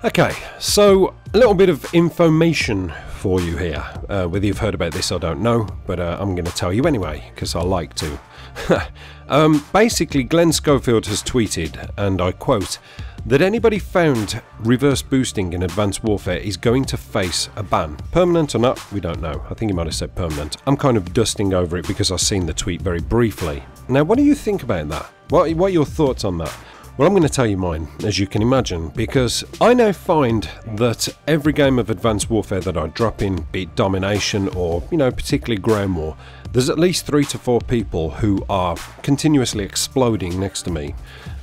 Okay, so a little bit of information for you here. Whether you've heard about this I don't know, but I'm going to tell you anyway, because I like to. Basically, Glenn Schofield has tweeted, and I quote, that anybody found reverse boosting in Advanced Warfare is going to face a ban. Permanent or not, we don't know. I think he might have said permanent. I'm kind of dusting over it because I've seen the tweet very briefly. Now, what do you think about that? What are your thoughts on that? Well, I'm going to tell you mine, as you can imagine, because I now find that every game of Advanced Warfare that I drop in, be it Domination or, particularly Ground War, there's at least 3 to 4 people who are continuously exploding next to me.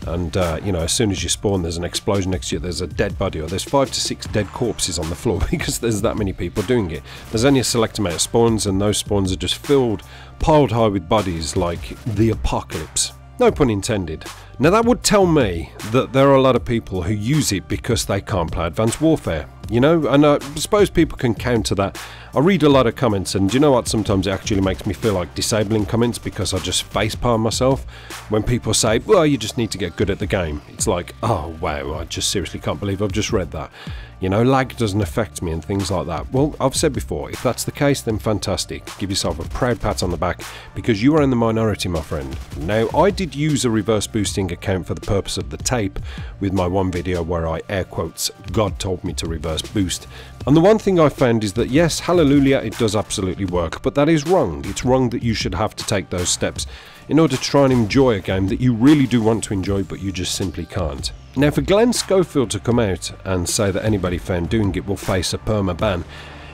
And, as soon as you spawn, there's an explosion next to you, there's a dead body, or there's 5 to 6 dead corpses on the floor because there's that many people doing it. There's only a select amount of spawns, and those spawns are just piled high with bodies like the apocalypse. No pun intended. Now that would tell me that there are a lot of people who use it because they can't play Advanced Warfare, and I suppose people can counter that. I read a lot of comments, and do you know what, sometimes it actually makes me feel like disabling comments because I just facepalm myself when people say, well, you just need to get good at the game. It's like, oh wow, I just seriously can't believe I've just read that. Lag doesn't affect me and things like that. Well, I've said before, if that's the case, then fantastic. Give yourself a proud pat on the back because you are in the minority, my friend. Now, I did use a reverse boosting account for the purpose of the tape with my one video where I air quotes, God told me to reverse boost. And the one thing I found is that yes, hallelujah, it does absolutely work, but that is wrong. It's wrong that you should have to take those steps in order to try and enjoy a game that you really do want to enjoy, but you just simply can't. Now, for Glenn Schofield to come out and say that anybody found doing it will face a perma ban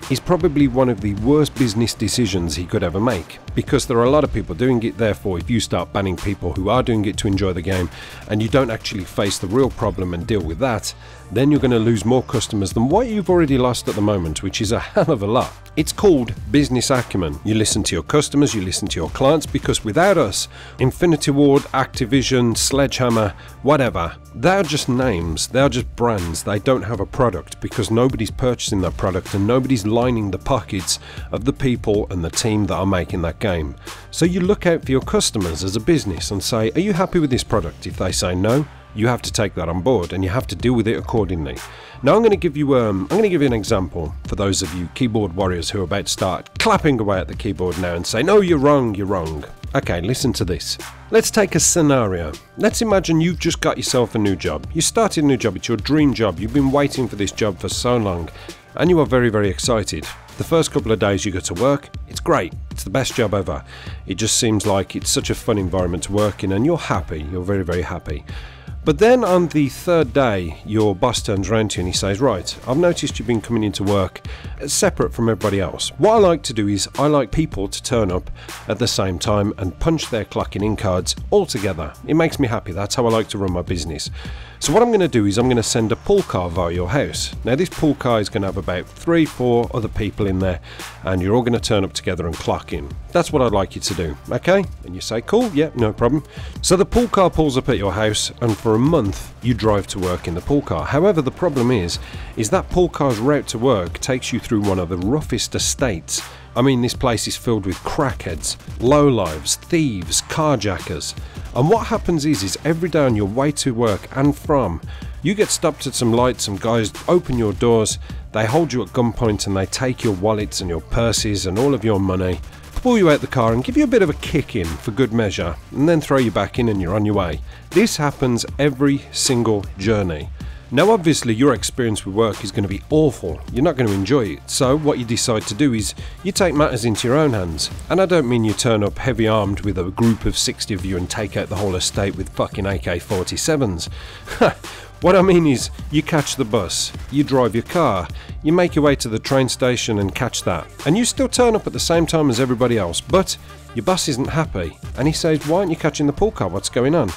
is probably one of the worst business decisions he could ever make, because there are a lot of people doing it. Therefore, if you start banning people who are doing it to enjoy the game and you don't actually face the real problem and deal with that, then you're going to lose more customers than what you've already lost at the moment, which is a hell of a lot. It's called business acumen. You listen to your customers, you listen to your clients, because without us, Infinity Ward, Activision, Sledgehammer, whatever, they're just names, they're just brands. They don't have a product because nobody's purchasing that product and nobody's lining the pockets of the people and the team that are making that game. So you look out for your customers as a business and say, are you happy with this product? If they say no, you have to take that on board and you have to deal with it accordingly. Now I'm going to give you an example for those of you keyboard warriors who are about to start clapping away at the keyboard now and say, no, you're wrong, you're wrong. Okay, listen to this. Let's take a scenario. Let's imagine you've just got yourself a new job. You started a new job, it's your dream job. You've been waiting for this job for so long and you are very, very excited. The first couple of days you go to work, it's great. It's the best job ever. It just seems like it's such a fun environment to work in and you're happy. You're very, very happy. But then on the third day, your boss turns around to you and he says, right, I've noticed you've been coming into work separate from everybody else. What I like to do is I like people to turn up at the same time and punch their clocking in cards all together. It makes me happy. That's how I like to run my business. So what I'm going to do is I'm going to send a pull car via your house. Now this pull car is going to have about 3-4 other people in there and you're all going to turn up together and clock in. That's what I'd like you to do, okay? And you say, cool, yeah, no problem. So the pull car pulls up at your house and for a month you drive to work in the pull car. However, the problem is that pull car's route to work takes you through one of the roughest estates. I mean, this place is filled with crackheads, lowlifes, thieves, carjackers. And what happens is every day on your way to work and from, you get stopped at some lights, some guys open your doors, they hold you at gunpoint and they take your wallets and your purses and all of your money, pull you out the car and give you a bit of a kick in for good measure, and then throw you back in and you're on your way. This happens every single journey. Now obviously your experience with work is going to be awful, you're not going to enjoy it, so what you decide to do is you take matters into your own hands. And I don't mean you turn up heavy armed with a group of 60 of you and take out the whole estate with fucking AK-47s. What I mean is you catch the bus, you drive your car, you make your way to the train station and catch that, and you still turn up at the same time as everybody else, but your boss isn't happy and he says, why aren't you catching the pull car, what's going on?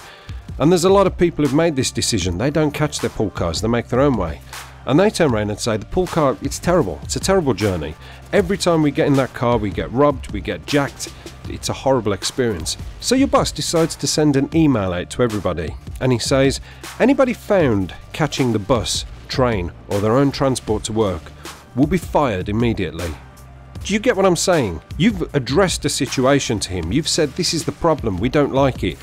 And there's a lot of people who've made this decision. They don't catch their pull cars, they make their own way. And they turn around and say, the pull car, it's terrible. It's a terrible journey. Every time we get in that car, we get robbed, we get jacked. It's a horrible experience. So your boss decides to send an email out to everybody. And he says, anybody found catching the bus, train, or their own transport to work will be fired immediately. Do you get what I'm saying? You've addressed a situation to him. You've said, this is the problem. We don't like it.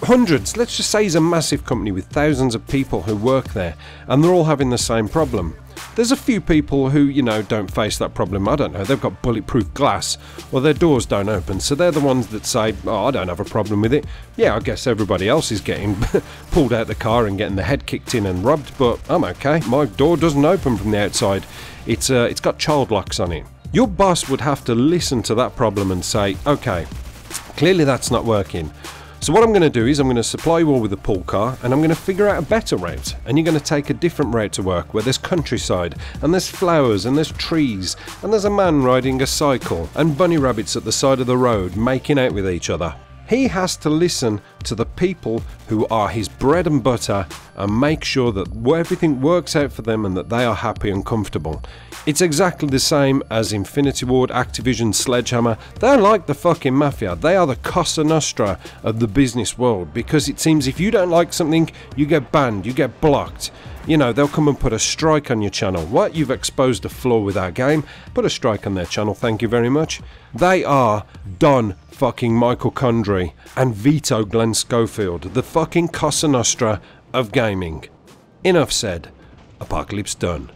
hundreds, let's just say he's a massive company with thousands of people who work there, and they're all having the same problem. There's a few people who, you know, don't face that problem. I don't know, they've got bulletproof glass, or their doors don't open, so they're the ones that say, oh, I don't have a problem with it. Yeah, I guess everybody else is getting pulled out the car and getting the head kicked in and robbed, but I'm okay. My door doesn't open from the outside. It's got child locks on it. Your boss would have to listen to that problem and say, okay, clearly that's not working. So what I'm going to do is I'm going to supply you all with a pool car, and I'm going to figure out a better route, and you're going to take a different route to work where there's countryside and there's flowers and there's trees and there's a man riding a cycle and bunny rabbits at the side of the road making out with each other. He has to listen to the people who are his bread and butter and make sure that everything works out for them and that they are happy and comfortable. It's exactly the same as Infinity Ward, Activision, Sledgehammer. They're like the fucking Mafia. They are the Cosa Nostra of the business world, because it seems if you don't like something, you get banned, you get blocked. You know, they'll come and put a strike on your channel. What? You've exposed a flaw with our game? Put a strike on their channel, thank you very much. They are Don fucking Michael Condrey and Vito Glenn Schofield, the fucking Cosa Nostra of gaming. Enough said. Apocalypse done.